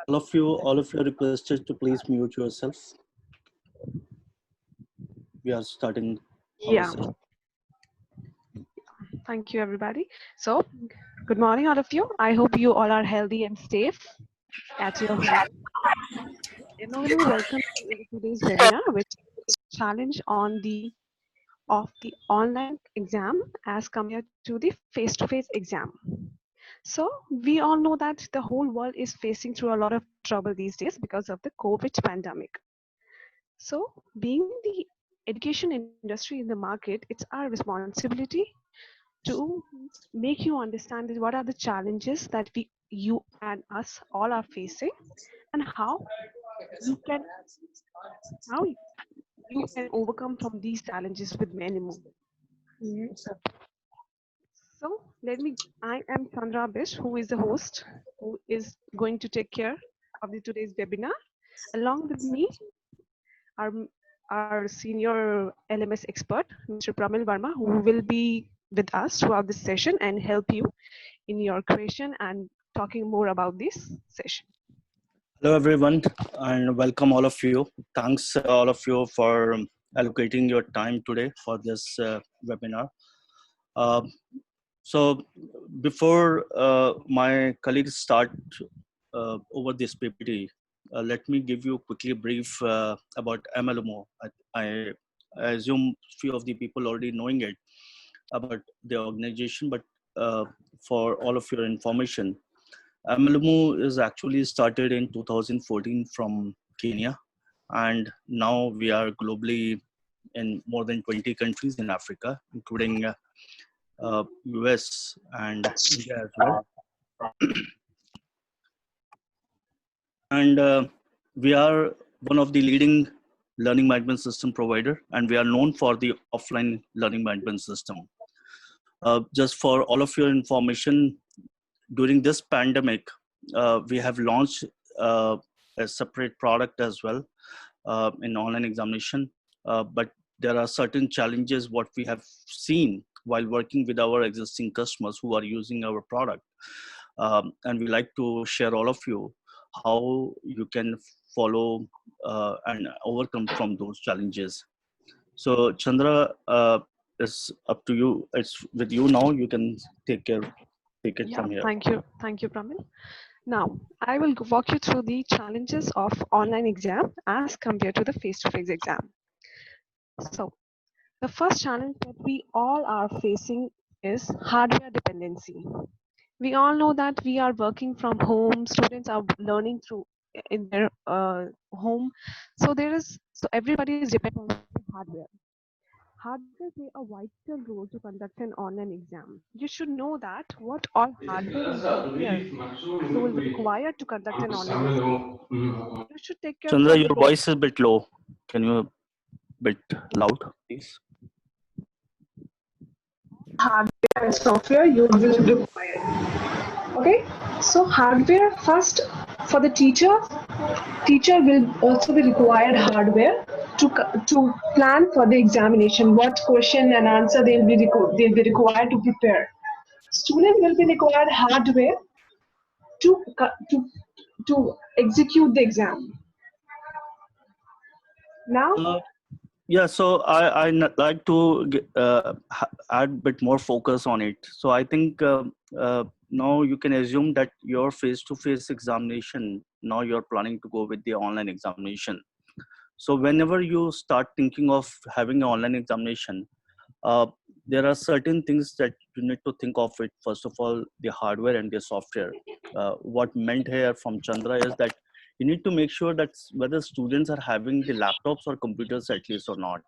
All of you are requested to please mute yourself. We are starting our Yeah, session. thank you, everybody. So, good morning, all of you. I hope you all are healthy and safe at your home. Welcome to today's webinar, which is a challenge of the online exam as compared to the face-to-face exam. So, we all know that the whole world is facing through a lot of trouble these days because of the COVID pandemic. So, being the education industry in the market, it's our responsibility to make you understand what are the challenges that you and us all are facing, and you can how you can overcome from these challenges with many more. So I am Chandra Bish, who is the host, who is going to take care of today's webinar. Along with me, our, our senior LMS expert, Mr. Pramil Verma, who will be with us throughout this session and help you in your creation and talking more about this session. Hello, everyone, and welcome all of you. Thanks, all of you, for allocating your time today for this webinar. Uh, so, before my colleagues start over this PPT, let me give you quickly a brief about MLMO. I assume few of the people already knowing it about the organization, but for all of your information, MLMO is actually started in 2014 from Kenya, and now we are globally in more than 20 countries in Africa, including US and India as well. And we are one of the leading learning management system provider, and we are known for the offline learning management system. Just for all of your information, during this pandemic, we have launched a separate product as well in online examination. But there are certain challenges what we have seen while working with our existing customers who are using our product. And we like to share all of you how you can follow and overcome from those challenges. So Chandra, it's up to you. It's with you now. You can take it from here. Thank you, Pramil. Now, I will walk you through the challenges of online exam as compared to the face-to-face exam. So, the first challenge that we all are facing is hardware dependency. We all know that we are working from home, students are learning through in their home. So everybody is dependent on hardware. Hardware play a vital role to conduct an online exam. You should know that what all hardware and software so will be required to conduct an online exam. You should take care Chandra, for your voice is a bit low. Can you bit loud, please? Hardware and software you will require. Okay, so hardware first for the teacher will also be required hardware to plan for the examination, what question and answer they'll be required to prepare. Student will be required hardware to to execute the exam. Now, yeah, so I like to add a bit more focus on it. So I think now you can assume that your face-to-face examination, now you're planning to go with the online examination. So whenever you start thinking of having an online examination, there are certain things that you need to think of it. First of all, the hardware and the software. What meant here from Chandra is that you need to make sure that whether students are having the laptops or computers at least or not,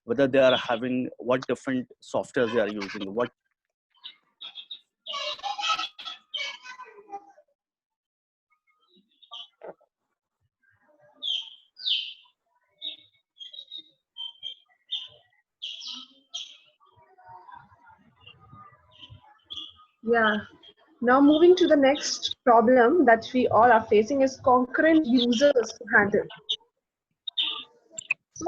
whether they are having what different softwares they are using, what yeah. Now moving to the next problem that we all are facing is concurrent users to handle. So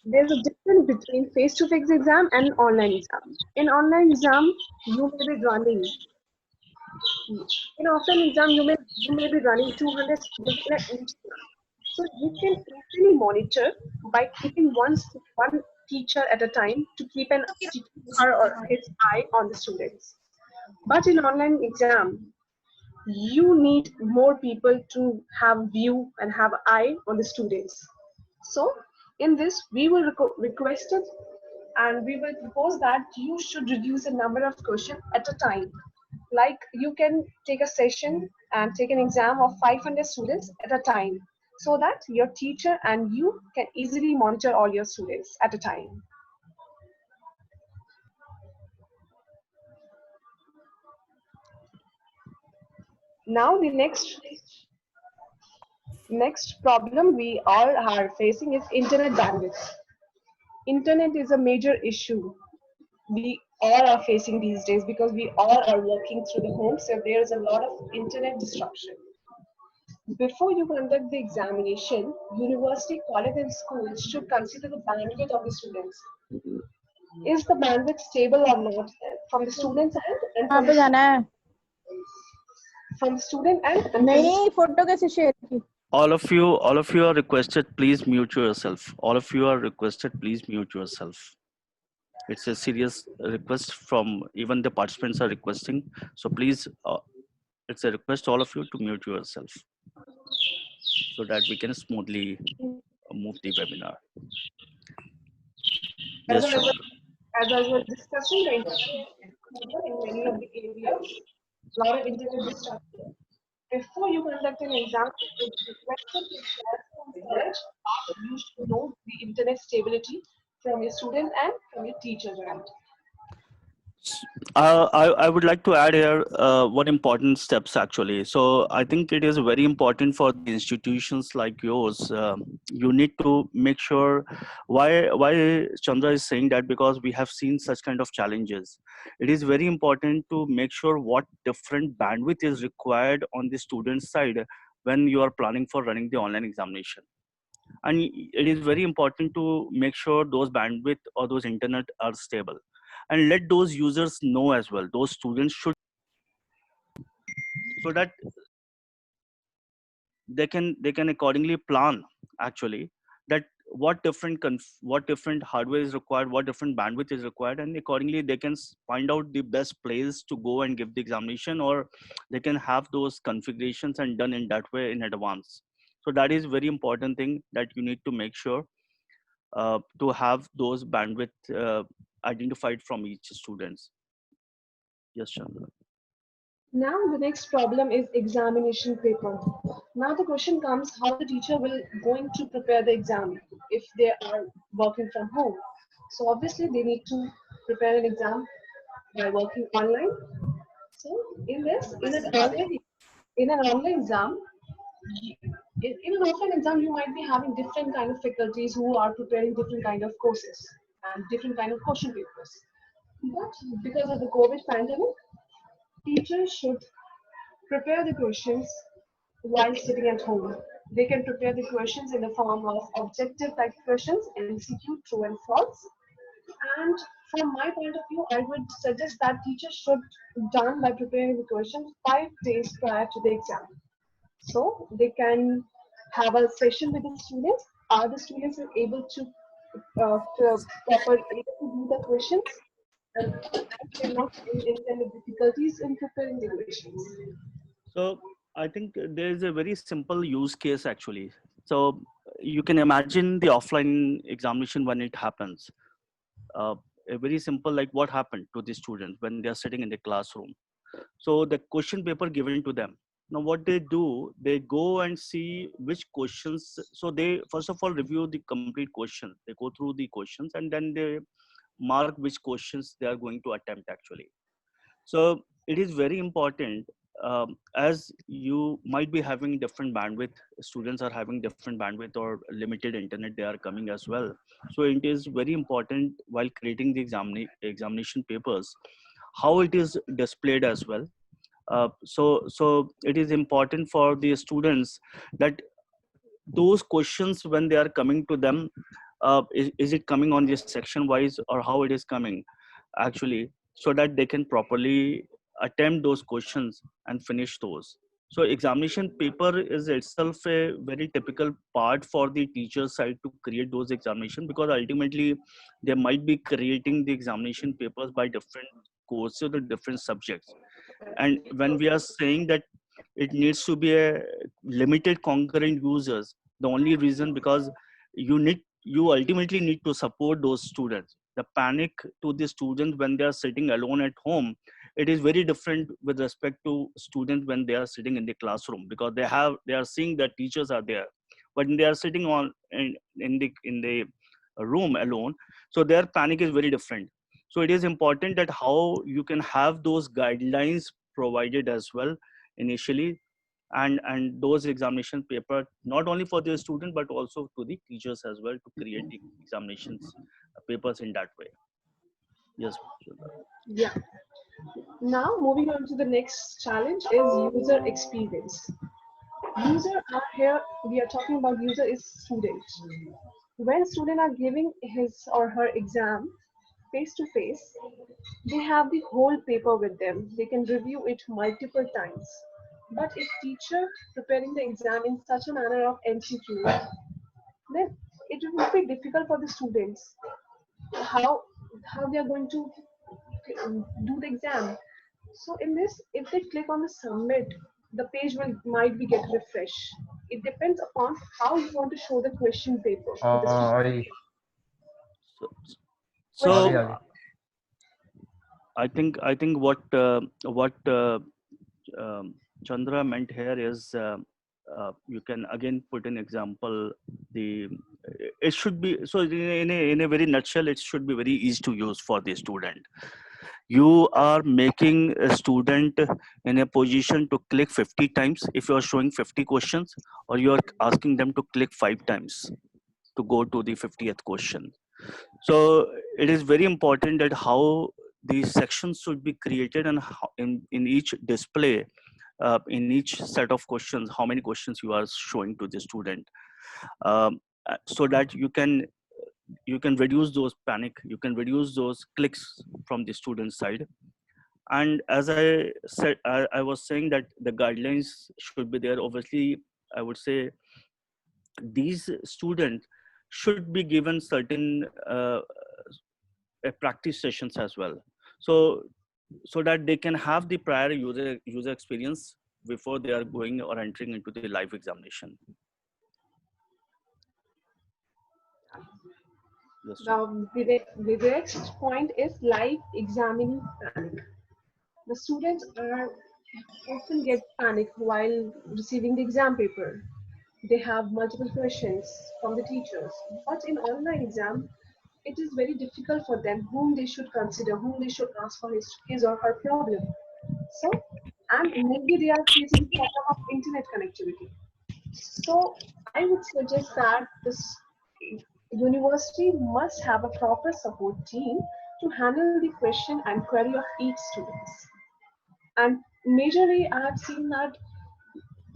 there's a difference between face-to-face exam and online exam. In online exam, you may be running In offline exam, you may be running 200 students in each class. So you can easily monitor by keeping one teacher at a time to keep her or his eye on the students. But in online exam, you need more people to have view and have eye on the students. So in this, we will request it and we will propose that you should reduce the number of questions at a time. Like you can take a session and take an exam of 500 students at a time so that your teacher and you can easily monitor all your students at a time. Now the next problem we all are facing is internet bandwidth. Internet is a major issue we all are facing these days because we all are working through the home, so there is a lot of internet disruption. Before you conduct the examination, university, college, and schools should consider the bandwidth of the students. Is the bandwidth stable or not from the student's end and कहाँ पे जाना है? from the student end and नहीं, photo कैसे share की? All of you are requested, please mute yourself. All of you are requested, please mute yourself. It's a serious request from even the participants are requesting. So please, it's a request all of you to mute yourself so that we can smoothly move the webinar. Yes, as I, sure. was, as I was discussing the internet in many of the areas, a lot of internet disruption. Before you conduct an exam, it is requested to share some knowledge. You should know the internet stability from your student and from your teacher's end. I would like to add here one important steps actually. So I think it is very important for the institutions like yours. You need to make sure why Chandra is saying that, because we have seen such kind of challenges. It is very important to make sure what different bandwidth is required on the student side when you are planning for running the online examination. And it is very important to make sure those bandwidth or those internet are stable, and let those users know as well, those students should, so that they can accordingly plan actually that what different hardware is required, what different bandwidth is required, and accordingly they can find out the best place to go and give the examination, or they can have those configurations and done in that way in advance. So that is very important thing that you need to make sure to have those bandwidth identified from each students. Yes, Chandra. Now the next problem is examination paper. Now the question comes how the teacher will going to prepare the exam if they are working from home. So obviously they need to prepare an exam by working online. So in this, in an online exam, in an offline exam, you might be having different kind of faculties who are preparing different kind of courses and different kind of question papers. But because of the COVID pandemic, teachers should prepare the questions while sitting at home. They can prepare the questions in the form of objective type questions, MCQ, true and false. And from my point of view, I would suggest that teachers should done by preparing the questions 5 days prior to the exam. So they can have a session with the students. Are the students able to proper able to do the questions? And they're not in any difficulties in preparing the questions. So I think there is a very simple use case actually. So you can imagine the offline examination when it happens. Uh, a very simple, like what happened to the students when they are sitting in the classroom. So the question paper given to them. Now what they do, they go and see which questions. So they first of all review the complete question. They go through the questions and then they mark which questions they are going to attempt actually. So it is very important, as you might be having different bandwidth, students are having different bandwidth or limited internet they are coming as well. So it is very important while creating the examination papers how it is displayed as well. So it is important for the students that those questions when they are coming to them, is it coming on this section wise or how it is coming actually, so that they can properly attempt those questions and finish those. So examination paper is itself a very typical part for the teacher side to create those examination, because ultimately they might be creating the examination papers by different courses or different subjects. And when we are saying that it needs to be a limited concurrent users, the only reason because you ultimately need to support those students. The panic to the students when they are sitting alone at home, it is very different with respect to students when they are sitting in the classroom, because they are seeing that teachers are there, but they are sitting on in the room alone, so their panic is very different. So it is important that how you can have those guidelines provided as well initially, and those examination paper not only for the student but also to the teachers as well, to create the examinations papers in that way. Yes, Shweta. Yeah. Now moving on to the next challenge is user experience. User are here, we are talking about user is student. When student are giving his or her exam face to face, they have the whole paper with them. They can review it multiple times. But if teacher preparing the exam in such a manner of MCQ, then it will be difficult for the students how they are going to do the exam. So in this, if they click on the submit, the page will might be get refresh. It depends upon how you want to show the question paper to the student. Ali, So, Ali, so Question. Ali. I think what um, Chandra meant here is you can again put an example. The it should be so in a very nutshell, it should be very easy to use for the student. You are making a student in a position to click 50 times if you are showing 50 questions, or you are asking them to click 5 times to go to the 50th question. So it is very important that how these sections should be created, and how in each display, in each set of questions, how many questions you are showing to the student, so that you can reduce those panic, you can reduce those clicks from the student side. And as I said, I was saying that the guidelines should be there. Obviously, I would say these students should be given certain practice sessions as well, so so that they can have the prior user experience before they are going or entering into the live examination. Yes, sir. Now, the next point is live examining panic. The students are often get panic while receiving the exam paper. They have multiple questions from the teachers. But in online exam, it is very difficult for them whom they should consider, whom they should ask for his or her problem. So, and maybe they are facing problem of internet connectivity. So I would suggest that this university must have a proper support team to handle the question and query of each students. And majorly, I have seen that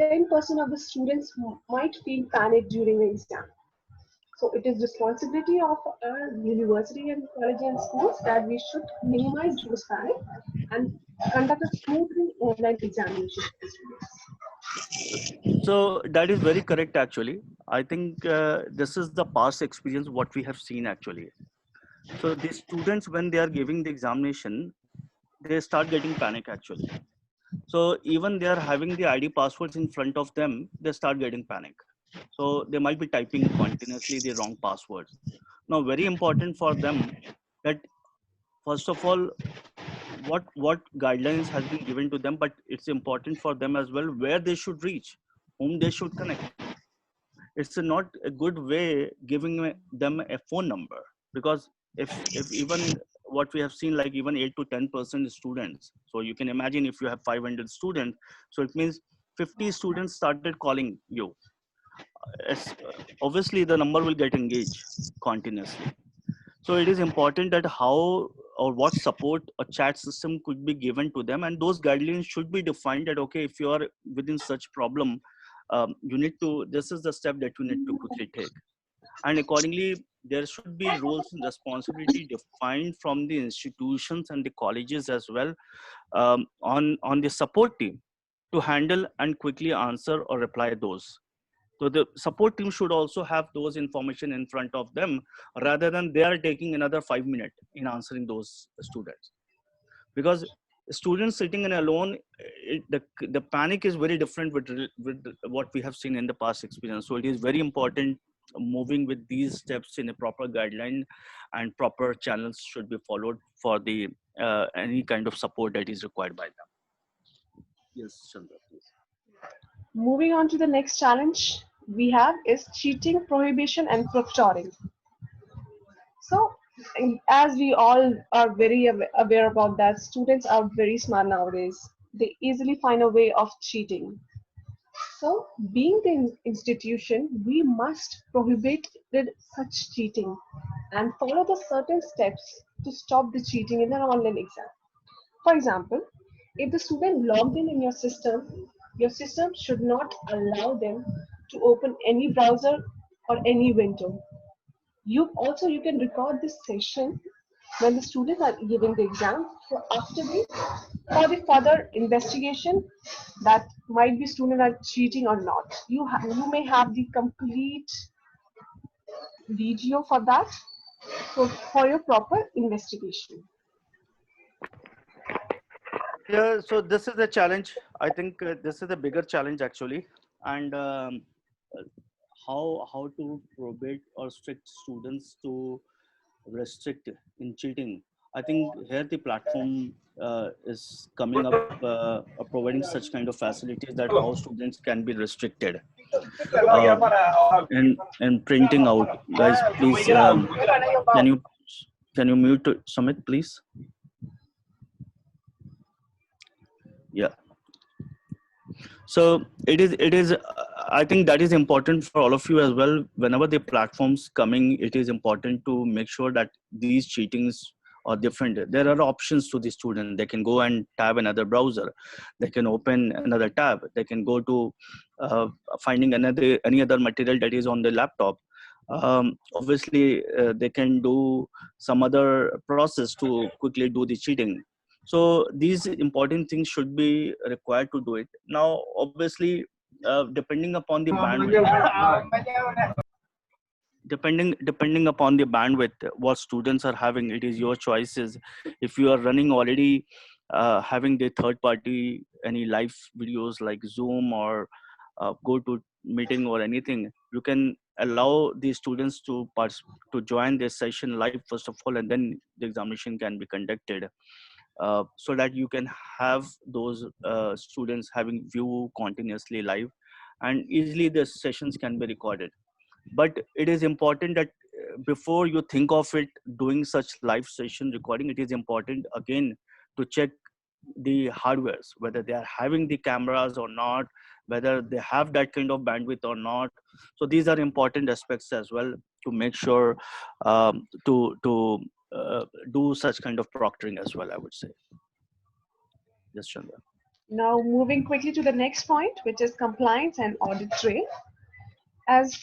10% of the students might feel panic during the exam. So it is responsibility of our university and college and schools that we should minimize those panic and conduct a smoothly online examination for the students. So that is very correct actually. I think this is the past experience what we have seen actually. So the students when they are giving the examination, they start getting panic actually. So even they are having the ID passwords in front of them, they start getting panic. So they might be typing continuously the wrong passwords. Now very important for them that first of all, what guidelines has been given to them, but it's important for them as well where they should reach, whom they should connect. It's not a good way giving them a phone number, because if even what we have seen, like even 8 to 10% students, so you can imagine if you have 500 students, so it means 50 students started calling you. Obviously the number will get engaged continuously. So it is important that how or what support a chat system could be given to them, and those guidelines should be defined that okay, if you are within such problem, you need to, this is the step that you need to quickly take, and accordingly there should be roles and responsibility defined from the institutions and the colleges as well, on the support team to handle and quickly answer or reply those. So the support team should also have those information in front of them, rather than they are taking another 5 minutes in answering those students. Because students sitting in alone, the panic is very different with what we have seen in the past experience. So it is very important moving with these steps in a proper guideline, and proper channels should be followed for the any kind of support that is required by them. Yes, Chandra, please. Moving on to the next challenge we have is cheating, prohibition, and proctoring. So, as we all are very aware about that, students are very smart nowadays. They easily find a way of cheating. So, being the institution, we must prohibit such cheating and follow the certain steps to stop the cheating in an online exam. For example, if the student logged in your system should not allow them to open any browser or any window. You can record this session when the students are giving the exam for the further investigation that might be student are cheating or not. You may have the complete video for that, so for your proper investigation. Yeah, so this is a challenge. I think this is a bigger challenge actually, and uh, how to prohibit or strict students to restrict in cheating. I think here the platform is coming up, providing such kind of facilities that how students can be restricted. Uh, and printing out, guys, please, can you can you mute Sumit, please? Yeah. So it is I think that is important for all of you as well. Whenever the platforms coming, it is important to make sure that these cheatings are different. There are options to the student. They can go and tab another browser, they can open another tab, they can go to uh, finding any other material that is on the laptop. Obviously they can do some other process to quickly do the cheating. So these important things should be required to do it. Now obviously depending upon the bandwidth, depending upon the bandwidth what students are having, it is your choices. If you are running already having the third party any live videos like Zoom or go to meeting or anything, you can allow the students to join this session live first of all, and then the examination can be conducted, so that you can have those students having view continuously live, and easily the sessions can be recorded. But it is important that before you think of it doing such live session recording, it is important again to check the hardwares, whether they are having the cameras or not, whether they have that kind of bandwidth or not. So these are important aspects as well to make sure to do such kind of proctoring as well, I would say. Yes, Chandra. Now, moving quickly to the next point, which is compliance and audit trail. As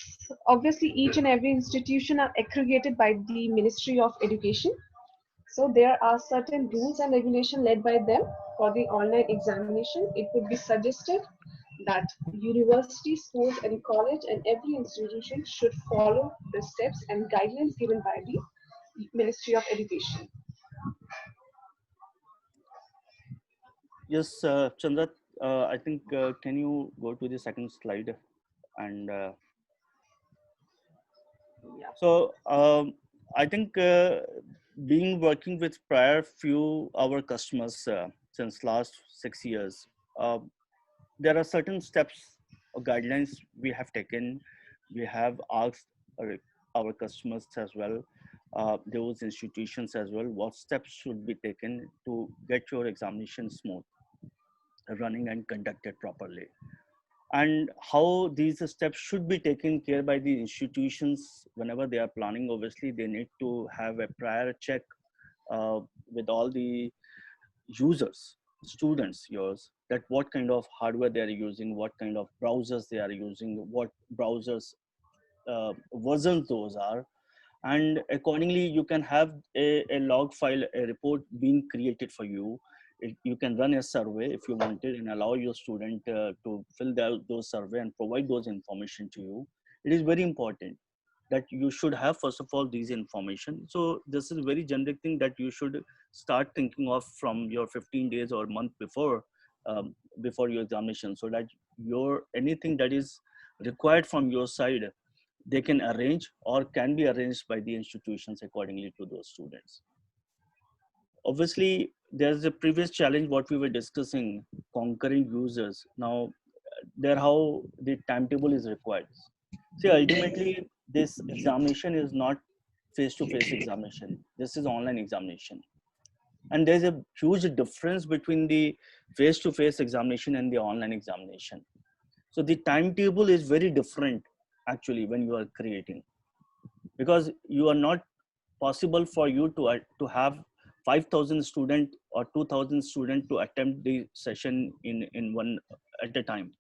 obviously each and every institution are accredited by the Ministry of Education, so there are certain rules and regulation led by them for the online examination. It would be suggested that universities, schools, and college and every institution should follow the steps and guidelines given by the Ministry of Education. Yes, Chandra, I think can you go to the second slide? And Yeah. so I think being working with prior few our customers since last 6 years, uh, there are certain steps or guidelines we have taken. We have asked our customers as well, those institutions as well, what steps should be taken to get your examination smooth running and conducted properly, and how these steps should be taken care by the institutions whenever they are planning. Obviously they need to have a prior check uh, with all the users, students yours, that what kind of hardware they are using, what kind of browsers they are using, what browsers versions those are, and accordingly you can have a log file, a report being created for you. You can run a survey if you wanted and allow your student to fill those survey and provide those information to you. It is very important that you should have first of all these information. So this is very generic thing that you should start thinking of from your 15 days or month before your examination, so that your anything that is required from your side, they can arrange or can be arranged by the institutions accordingly to those students. Obviously, there's a previous challenge what we were discussing, conquering users. Now, there how the timetable is required. See, ultimately, this examination is not face-to-face examination. This is online examination. And there's a huge difference between the face-to-face examination and the online examination. So the timetable is very different actually when you are creating, because you are not possible for you to have 5,000 student or 2,000 student to attempt the session in one at a time,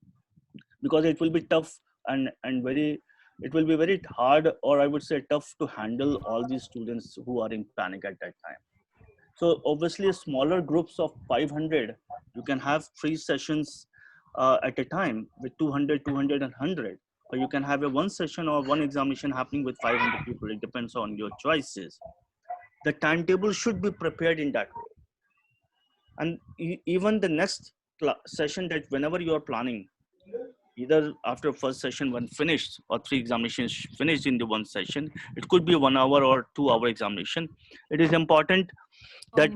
because it will be tough and very, it will be very hard, or I would say tough to handle all these students who are in panic at that time. So obviously smaller groups of 500, you can have 3 sessions at a time with 200, 200 and 100, or you can have a one session or one examination happening with 500 people. It depends on your choices. The timetable should be prepared in that way. And even the next session, that whenever you are planning, either after first session when finished or 3 examinations finished in the one session, it could be 1 hour or 2 hour examination. It is important that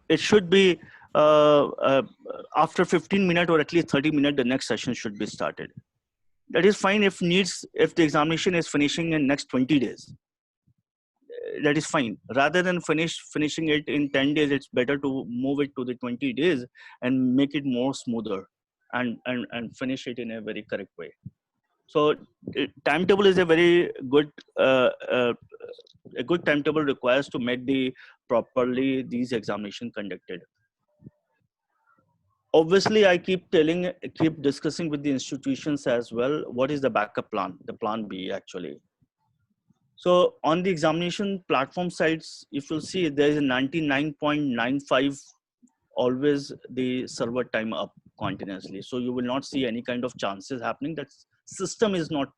it should be after 15 minutes or at least 30 minutes, the next session should be started. That is fine if needs, if the examination is finishing in next 20 days, that is fine. Rather than finishing it in 10 days, it's better to move it to the 20 days and make it more smoother and finish it in a very correct way. So timetable is a very good a good timetable requires to make the properly these examination conducted. Obviously, I keep discussing with the institutions as well, what is the backup plan, the plan B actually. So on the examination platform sites, if you'll see, there is a 99.95 always the server time up continuously. So you will not see any kind of chances happening that system is not,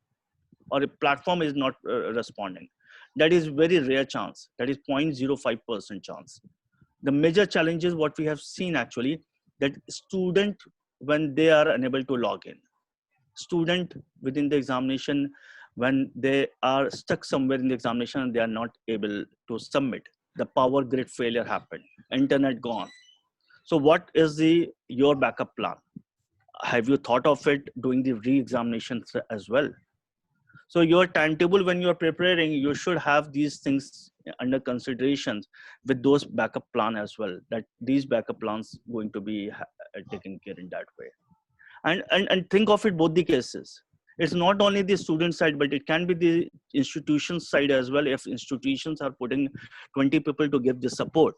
or a platform is not responding. That is very rare chance. That is 0.05% chance. The major challenges what we have seen actually, that student when they are unable to log in, student within the examination when they are stuck somewhere in the examination and they are not able to submit, the power grid failure happened, internet gone. So what is the your backup plan? Have you thought of it doing the re-examinations as well? So your timetable when you are preparing, you should have these things under consideration with those backup plan as well, that these backup plans going to be taken care in that way. And think of it both the cases. It's not only the student side, but it can be the institution side as well. If institutions are putting 20 people to give the support,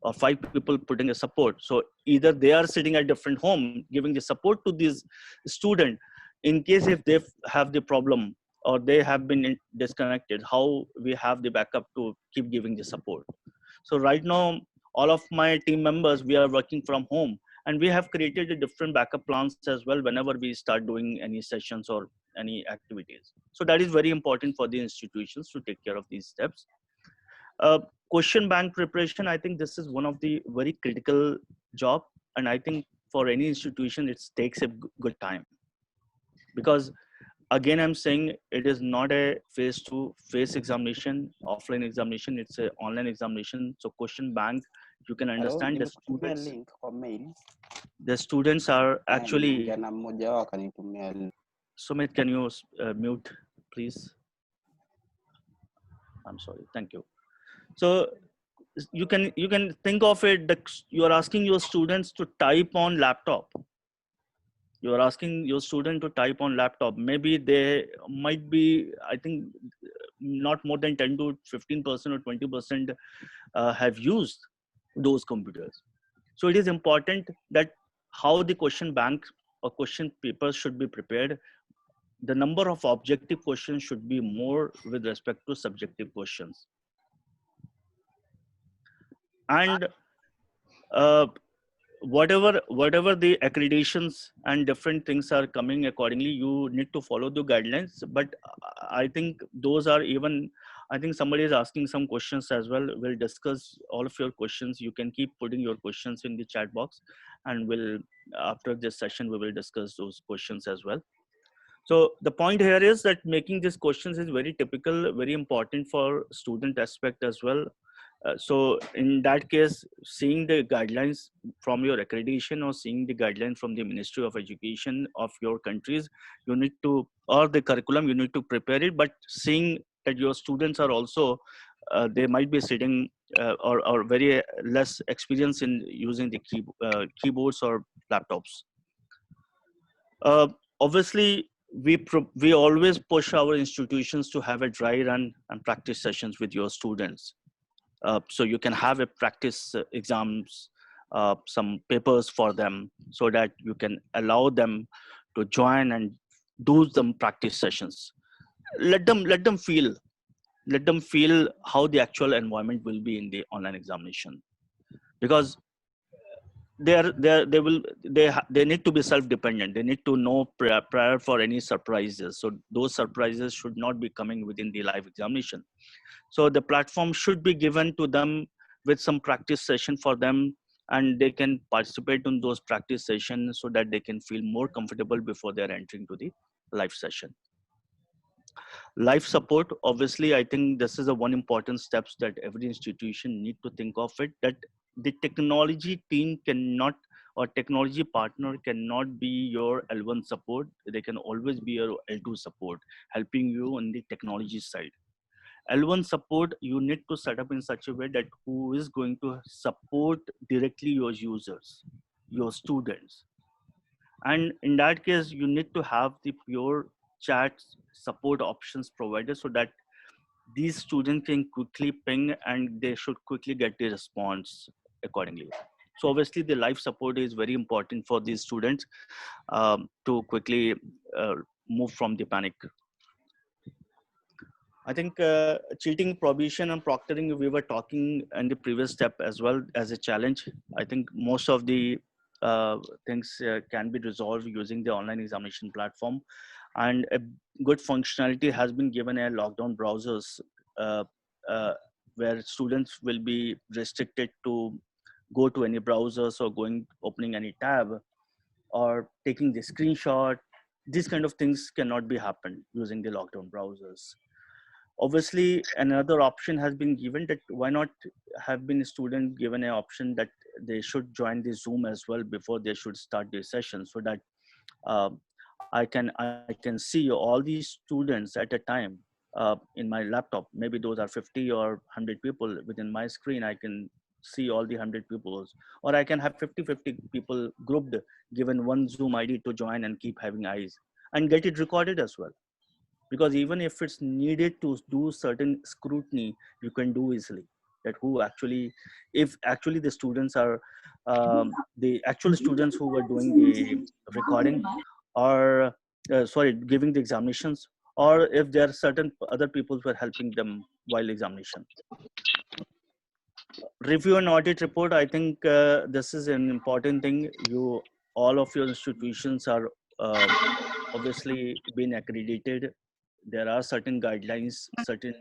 or 5 people putting a support, so either they are sitting at different home giving the support to these student, in case if they have the problem or they have been disconnected, how we have the backup to keep giving the support. So right now, all of my team members, we are working from home, and we have created a different backup plans as well whenever we start doing any sessions or any activities. So that is very important for the institutions to take care of these steps. uh, Question bank preparation, I think this is one of the very critical job, and I think for any institution it takes a good time, because again I'm saying it is not a face to face examination, offline examination, it's a online examination. So question bank, you can Hello, understand nimekutumia link kwa mail. the students are actually, Jana mmoja wao akanitumia link. Sumit, can you mute please? I'm sorry, thank you. So you can think of it that you are asking your students to type on laptop. You are asking your student to type on laptop. Maybe they might be, I think, not more than 10 to 15% or 20% have used those computers. So it is important that how the question bank or question papers should be prepared. the number of objective questions should be more with respect to subjective questions. And uh, whatever the accreditations and different things are coming accordingly, you need to follow the guidelines. But I think those are even, I think somebody is asking some questions as well. We'll discuss all of your questions. You can keep putting your questions in the chat box, and we'll, after this session, we will discuss those questions as well. So the point here is that making these questions is very typical, very important for student aspect as well. So in that case, seeing the guidelines from your accreditation or seeing the guidelines from the Ministry of Education of your countries, you need to, or the curriculum, you need to prepare it. But seeing that your students are also, they might be sitting or very less experience in using the keyboards or laptops. Obviously, we always push our institutions to have a dry run and practice sessions with your students. So you can have a practice exams, some papers for them, so that you can allow them to join and do some practice sessions. Let them feel how the actual environment will be in the online examination, because they need to be self-dependent. They need to know prior for any surprises. So those surprises should not be coming within the live examination. So the platform should be given to them with some practice session for them, and they can participate in those practice sessions so that they can feel more comfortable before they're entering to the live session. Life support, obviously, I think this is a one important steps that every institution need to think of it, that the technology team cannot, or technology partner cannot be your L1 support. They can always be your L2 support, helping you on the technology side. L1 support, you need to set up in such a way that who is going to support directly your users, your students. And in that case, you need to have the pure chat support options provided, so that these students can quickly ping and they should quickly get the response accordingly. So obviously the live support is very important for these students to quickly move from the panic. I think cheating, provision, and proctoring, we were talking in the previous step as well as a challenge. I think most of the things can be resolved using the online examination platform. And a good functionality has been given a lockdown browsers, uh, uh, where students will be restricted to go to any browsers or opening any tab or taking the screenshot. These kind of things cannot be happened using the lockdown browsers. Obviously, another option has been given, that why not have been student given an option that they should join the Zoom as well before they should start their session, so that uh, I can see all these students at a time in my laptop. Maybe those are 50 or 100 people within my screen. I can see all the 100 people, or I can have 50 people grouped, given one Zoom ID to join and keep having eyes, and get it recorded as well. Because even if it's needed to do certain scrutiny, you can do easily, that who actually, if actually the students are the actual students who were doing the recording, or sorry, giving the examinations, or if there are certain other people who are helping them while examination. Review and audit report, I think this is an important thing. All of your institutions are obviously been accredited. There are certain guidelines, certain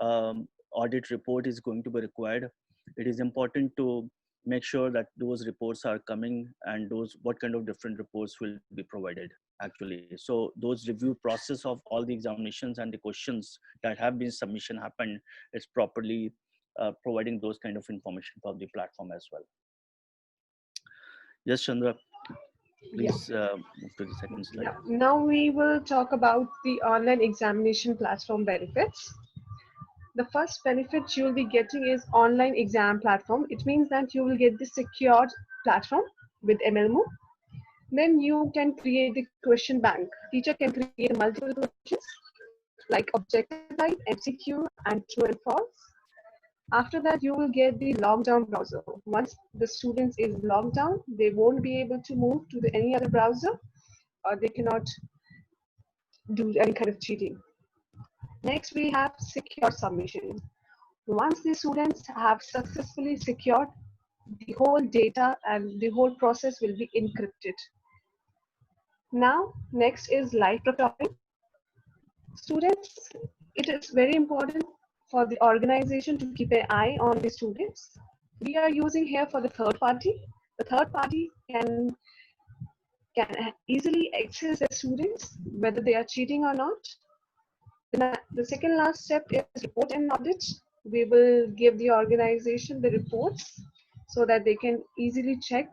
audit report is going to be required. It is important to make sure that those reports are coming, and those what kind of different reports will be provided actually. So those review process of all the examinations and the questions that have been submission happened, it's properly providing those kind of information for the platform as well. Yes, Chandra, please move to the second slide. Yeah. Now we will talk about the online examination platform benefits. The first benefit you will be getting is online exam platform. It means that you will get the secured platform with MLMO. Then you can create the question bank. Teacher can create multiple questions like objective type, MCQ, and true and false. After that, you will get the lockdown browser. Once the students is locked down, they won't be able to move to any other browser, or they cannot do any kind of cheating. Next, we have secure submission. Once the students have successfully secured, the whole data and the whole process will be encrypted. Now, next is live proctoring. Students, it is very important for the organization to keep an eye on the students. We are using here for the third party. The third party can easily access the students, whether they are cheating or not. The second last step is report and audit. We will give the organization the reports so that they can easily check.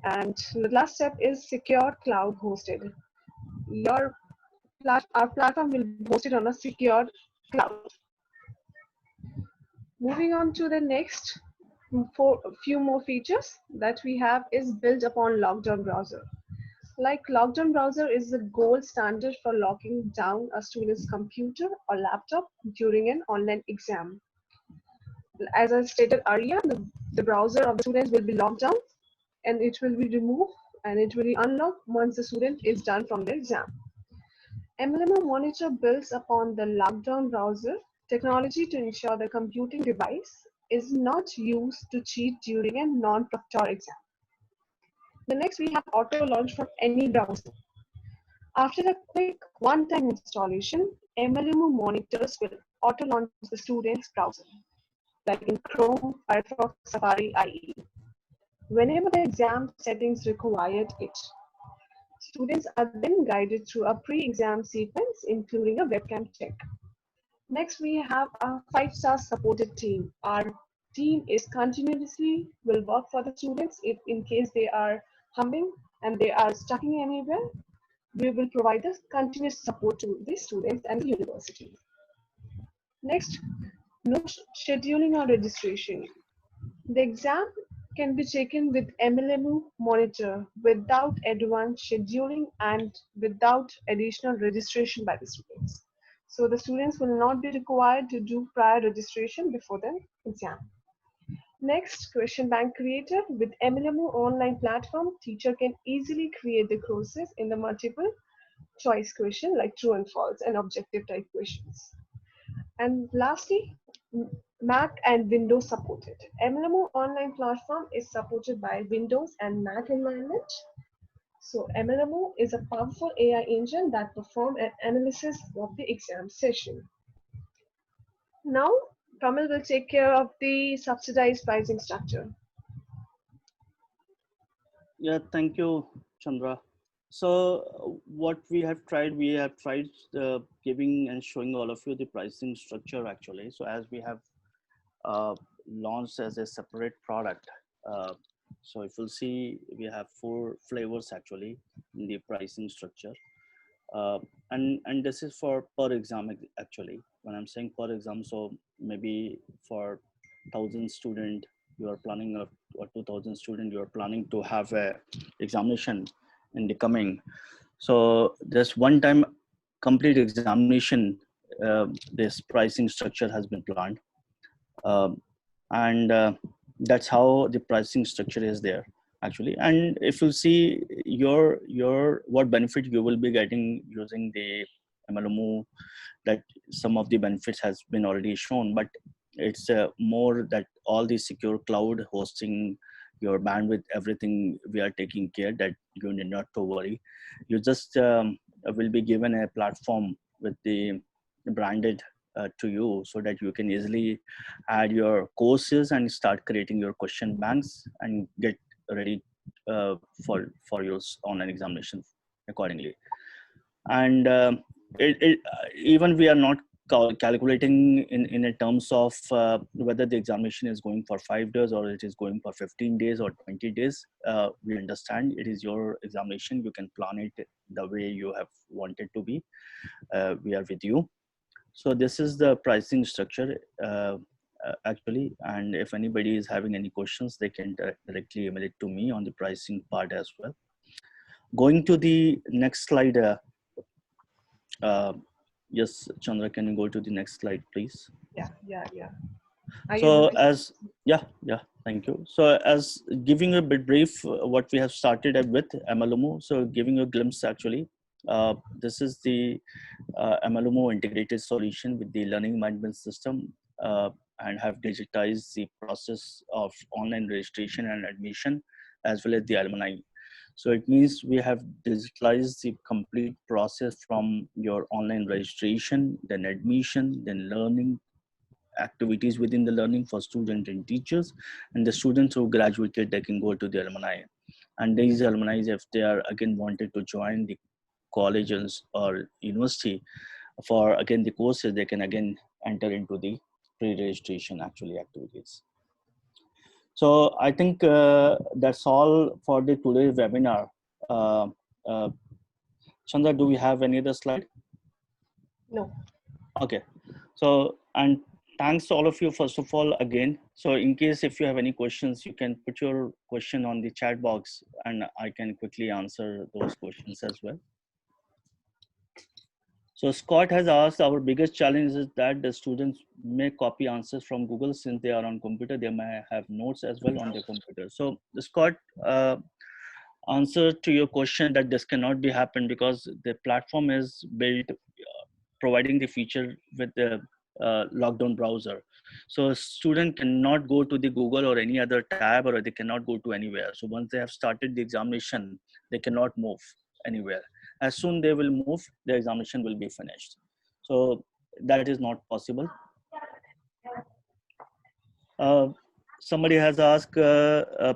And the last step is secure cloud hosted. Our platform will be hosted on a secure cloud. Moving on to the next few more features that we have is built upon lockdown browser. Like lockdown browser is the gold standard for locking down a student's computer or laptop during an online exam. As I stated earlier, the browser of the students will be locked down and it will be removed and it will be unlocked once the student is done from the exam. MLMO Monitor builds upon the lockdown browser technology to ensure the computing device is not used to cheat during a non-proctor exam. The next we have auto launch from any browser. After a quick one-time installation, MLMO monitors will auto launch the student's browser, like in Chrome, Firefox, Safari, IE. Whenever the exam settings required it, students are then guided through a pre-exam sequence, including a webcam check. Next, we have a 5-star supported team. Our team is continuously will work for the students if in case they are humming and they are stuck anywhere. We will provide the continuous support to the students and the university. Next, no scheduling or registration. The exam can be taken with MLMU monitor without advanced scheduling and without additional registration by the students. So the students will not be required to do prior registration before the exam. Next, question bank creator. With MLMU online platform, teacher can easily create the courses in the multiple choice question like true and false and objective type questions. And lastly, Mac and Windows supported. MLMO online platform is supported by Windows and Mac environment. So MLMO is a powerful AI engine that performs an analysis of the exam session. Now, Kamal will take care of the subsidized pricing structure. Yeah, thank you, Chandra. So what we have tried giving and showing all of you the pricing structure actually. So as we have uh, launched as a separate product, uh, so if you'll see, we have 4 flavors actually in the pricing structure. uh, and this is for per exam actually. When I'm saying per exam, so maybe for 1,000 student you are planning, or 2,000 student you are planning to have a examination in the coming. So this one time complete examination, this pricing structure has been planned. Um, and that's how the pricing structure is there actually. And if you see your what benefit you will be getting using the MLMO, that some of the benefits has been already shown, but it's more that all the secure cloud hosting, your bandwidth, everything we are taking care that you need not to worry. You just will be given a platform with the branded to you, so that you can easily add your courses and start creating your question banks and get ready for your online examination accordingly. And even we are not calculating in a terms of whether the examination is going for 5 days or it is going for 15 days or 20 days. We understand it is your examination, you can plan it the way you have wanted to be. We are with you. So this is the pricing structure actually. And if anybody is having any questions, they can directly email it to me on the pricing part as well. Going to the next slide. Uh, yes, Chandra, can you go to the next slide, please? Yeah. Are you So able to see? yeah, thank you. So as giving a bit brief, what we have started with MLMO. So giving a glimpse actually, This is the MLMO integrated solution with the learning management system, and have digitized the process of online registration and admission as well as the alumni. So it means we have digitalized the complete process from your online registration, then admission, then learning activities within the learning for students and teachers, and the students who graduated, they can go to the alumni. And these alumni, if they are again wanted to join the colleges or university for again the courses, they can again enter into the pre-registration actually activities. So I think that's all for the today's webinar. uh, uh, Chandra, do we have any other slide? No. Okay. So, and thanks to all of you, first of all, again. So in case if you have any questions, you can put your question on the chat box and I can quickly answer those questions as well. So Scott has asked, our biggest challenge is that the students may copy answers from Google since they are on computer. They may have notes as well on their computer. So Scott, answer to your question that this cannot be happened because the platform is built providing the feature with the lockdown browser. So a student cannot go to the Google or any other tab, or they cannot go to anywhere. So once they have started the examination, they cannot move anywhere. As soon they will move, the examination will be finished. So that is not possible. Uh, Somebody has asked,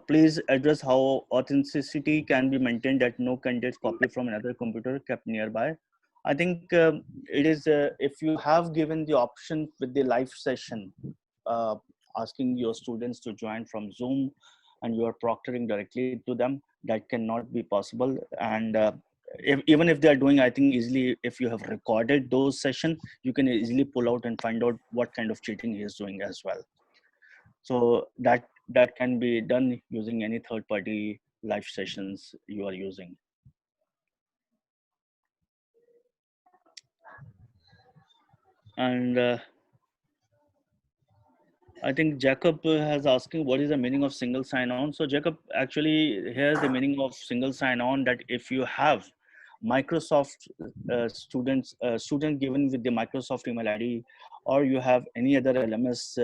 please address how authenticity can be maintained that no candidates copy from another computer kept nearby. I think it is, if you have given the option with the live session, uh, asking your students to join from Zoom and you are proctoring directly to them, that cannot be possible. And even if they are doing, I think easily, if you have recorded those sessions, you can easily pull out and find out what kind of cheating he is doing as well. So that can be done using any third party live sessions you are using. And I think Jacob has asking what is the meaning of single sign on. So Jacob, actually here the meaning of single sign on, that if you have Microsoft student given with the Microsoft email ID, or you have any other LMS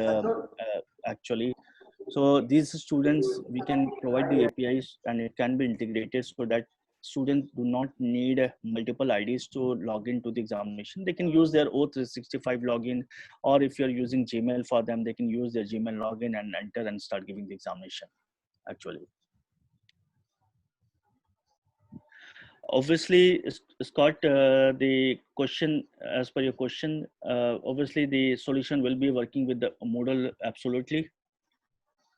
actually. So these students, we can provide the APIs and it can be integrated so that students do not need multiple IDs to log into the examination. They can use their O365 login, or if you're using Gmail for them, they can use their Gmail login and enter and start giving the examination actually. Obviously, Scott, the question, as per your question, obviously the solution will be working with the Moodle absolutely.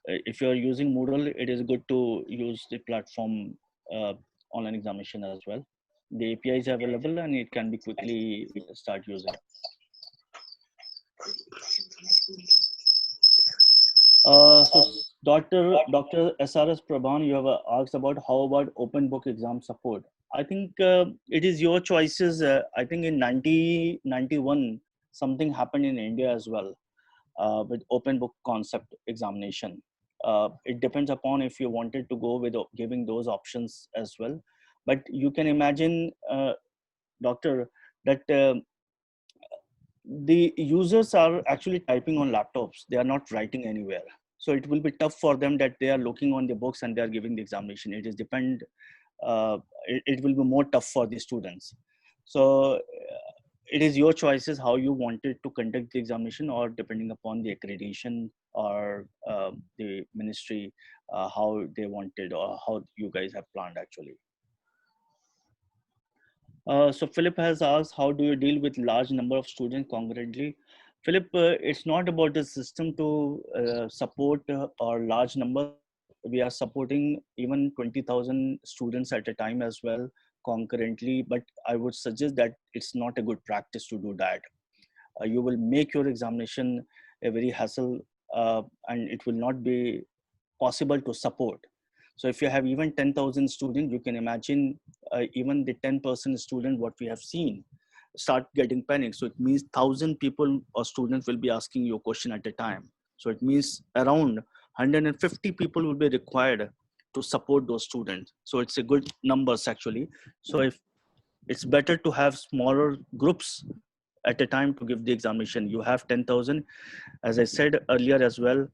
If you're using Moodle, it is good to use the platform online examination as well. The API is available and it can be quickly start using. So Dr. SRS Prabhan, you have asked about how about open book exam support. I think it is your choices. I think in 1991, something happened in India as well. With open book concept examination. It depends upon if you wanted to go with giving those options as well. But you can imagine, doctor, that the users are actually typing on laptops. They are not writing anywhere. So it will be tough for them that they are looking on the books and they are giving the examination. It is it will be more tough for the students. So it is your choices how you wanted to conduct the examination, or depending upon the accreditation or the ministry, how they wanted or how you guys have planned actually. So Philip has asked, how do you deal with large number of students concurrently? Philip, it's not about the system to support or large number. We are supporting even 20,000 students at a time as well concurrently, but I would suggest that it's not a good practice to do that. You will make your examination a very hassle, and it will not be possible to support. So if you have even 10,000 students, you can imagine even the 10% student, what we have seen, start getting panic. So it means 1,000 people or students will be asking you a question at a time. So it means around 150 people will be required to support those students. So it's a good numbers actually. So if it's better to have smaller groups at a time to give the examination. You have 10,000, as I said earlier as well.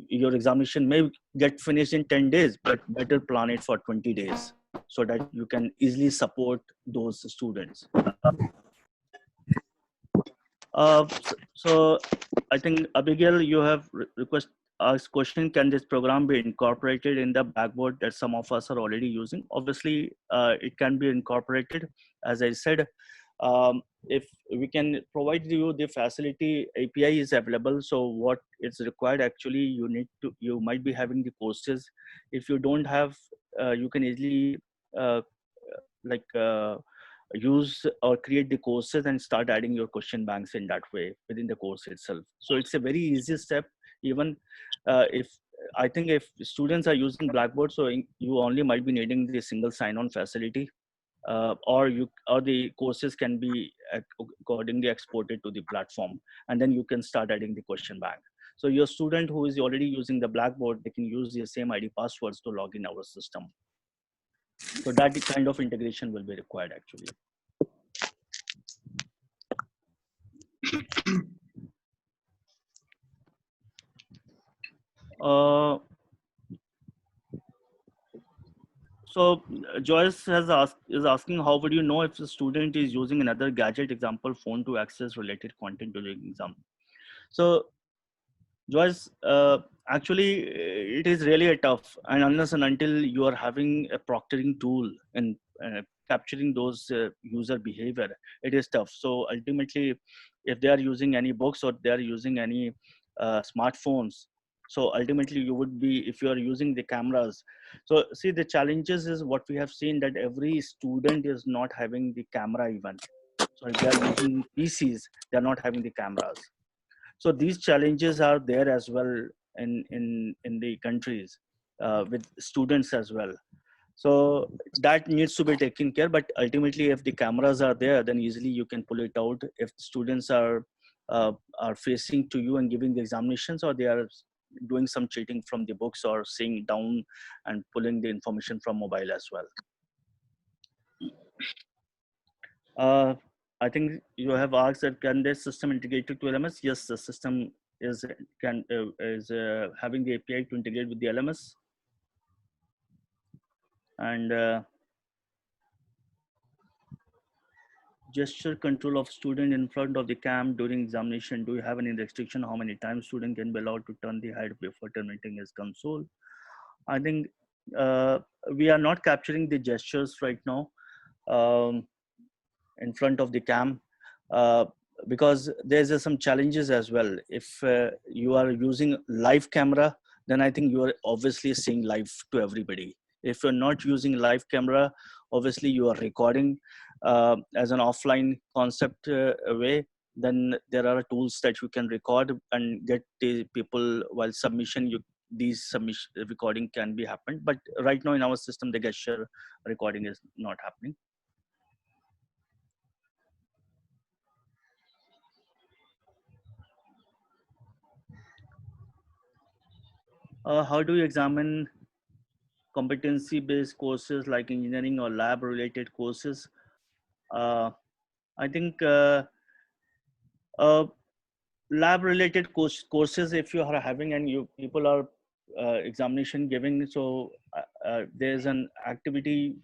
Your examination may get finished in 10 days, but better plan it for 20 days so that you can easily support those students. So I think, Abigail, you have asked question, can this program be incorporated in the Blackboard that some of us are already using? Obviously, it can be incorporated. As I said, if we can provide you the facility, API is available. So what is required, actually, you might be having the courses. If you don't have, you can easily uh, like use or create the courses and start adding your question banks in that way within the course itself. So it's a very easy step. Even if I think if students are using Blackboard, so you only might be needing the single sign-on facility, or the courses can be accordingly exported to the platform, and then you can start adding the question bank. So your student who is already using the Blackboard, they can use the same ID passwords to log in our system. So that kind of integration will be required, actually. Uh, so Joyce is asking, how would you know if the student is using another gadget, example phone, to access related content during exam? So Joyce, actually, it is really a tough, and unless and until you are having a proctoring tool and capturing those user behavior, it is tough. So ultimately, if they are using any books or they are using any smartphones, so ultimately you would be, if you are using the cameras. So see, the challenges is what we have seen, that every student is not having the camera even. So if they are using PCs, they are not having the cameras. So these challenges are there as well in the countries with students as well. So that needs to be taken care. But ultimately, if the cameras are there, then easily you can pull it out. If students uh, are facing to you and giving the examinations, or they are doing some cheating from the books or seeing down and pulling the information from mobile as well. Uh, I think you have asked that, can this system integrated to LMS? Yes, the system is having the API to integrate with the LMS. And gesture control of student in front of the cam during examination. Do you have any restriction how many times student can be allowed to turn the head before terminating his console? I think we are not capturing the gestures right now. In front of the cam, uh, because there's some challenges as well. If you are using live camera, then I think you are obviously seeing live to everybody. If you're not using live camera, obviously you are recording as an offline concept way. Then there are tools that you can record and get the people while submission. These submission recording can be happened, but right now in our system the gesture recording is not happening. How do you examine competency-based courses like engineering or lab-related courses? Uh, I think uh, lab-related courses, if you are having and you people are examination giving, so there's an activity.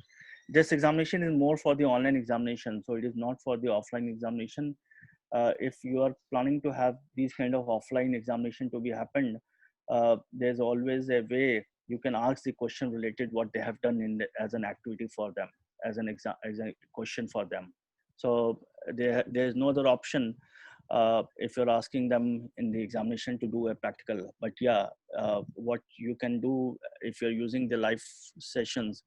This examination is more for the online examination, so it is not for the offline examination. If you are planning to have these kind of offline examination to be happened, there's always a way you can ask the question related what they have done as an activity for them, as as a question for them. So there's no other option if you're asking them in the examination to do a practical. But yeah, what you can do if you're using the live sessions,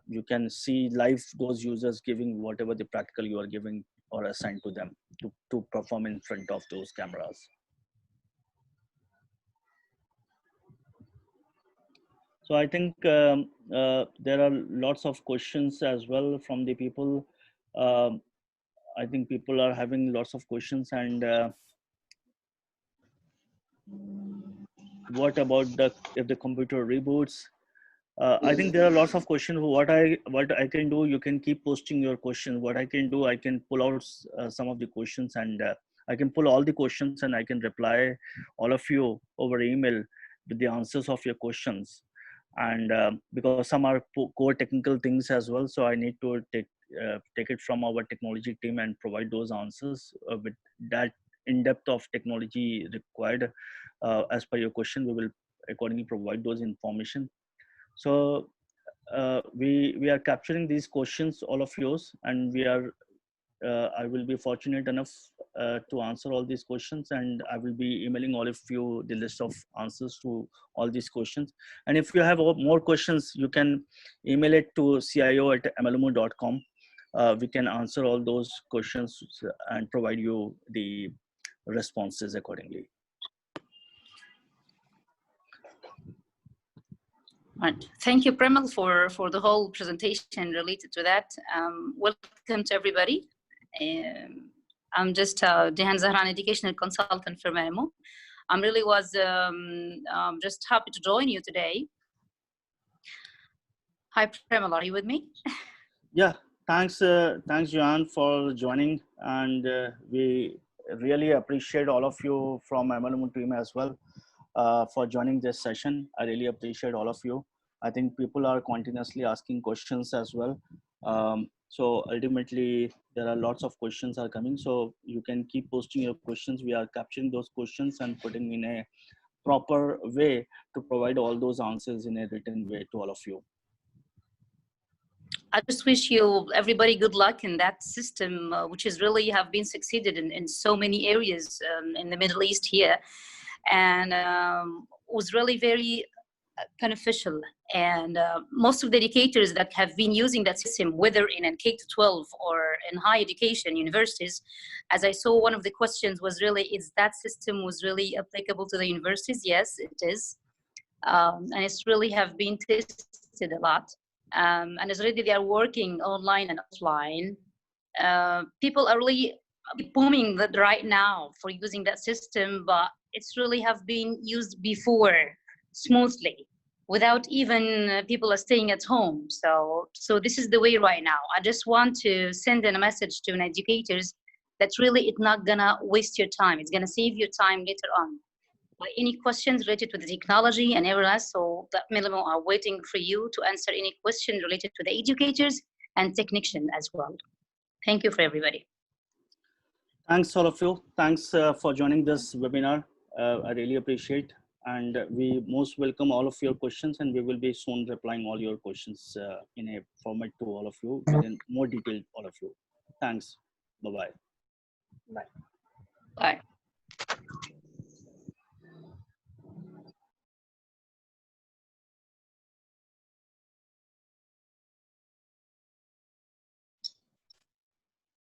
you can see live those users giving whatever the practical you are giving or assigned to them to perform in front of those cameras. So I think there are lots of questions as well from the people. Um, I think people are having lots of questions. And what about if the computer reboots? I think there are lots of questions. What I can do, you can keep posting your questions. What I can do, I can pull out some of the questions, and I can pull all the questions, and I can reply all of you over email with the answers of your questions. And because some are core technical things as well, so I need to take it from our technology team and provide those answers with that in depth of technology required. As per your question, we will accordingly provide those information. So we are capturing these questions, all of yours, and we are I will be fortunate enough to answer all these questions, and I will be emailing all of you the list of answers to all these questions. And if you have more questions, you can email it to cio@mlmu.com. We can answer all those questions and provide you the responses accordingly. Right. Thank you, Premal, for the whole presentation related to that. Welcome to everybody. I'm just Dehan Zahran, educational consultant for MLMU. I'm really just happy to join you today. Hi, Premal, are you with me? Yeah, thanks, Joanne, for joining, and we really appreciate all of you from MLMU team as well. For joining this session. I really appreciate all of you. I think people are continuously asking questions as well. So ultimately, there are lots of questions are coming. So you can keep posting your questions. We are capturing those questions and putting in a proper way to provide all those answers in a written way to all of you. I just wish you everybody good luck in that system, which is really have been succeeded in so many areas in the Middle East here. And was really very beneficial. And most of the educators that have been using that system, whether in K-12 or in higher education, universities, as I saw one of the questions was really, is that system was really applicable to the universities? Yes, it is. And it's really have been tested a lot. And it's really, they are working online and offline. People are really booming that right now for using that system, but it's really have been used before smoothly without even people are staying at home. So this is the way right now. I just want to send in a message to educators that really it's not gonna waste your time. It's gonna save your time later on. But any questions related to the technology and everything else, so that minimum are waiting for you to answer any question related to the educators and technician as well. Thank you for everybody. Thanks all of you. Thanks for joining this webinar. I really appreciate, and we most welcome all of your questions, and we will be soon replying all your questions in a format to all of you within more detail, all of you. Thanks. Bye-bye. Bye. Bye.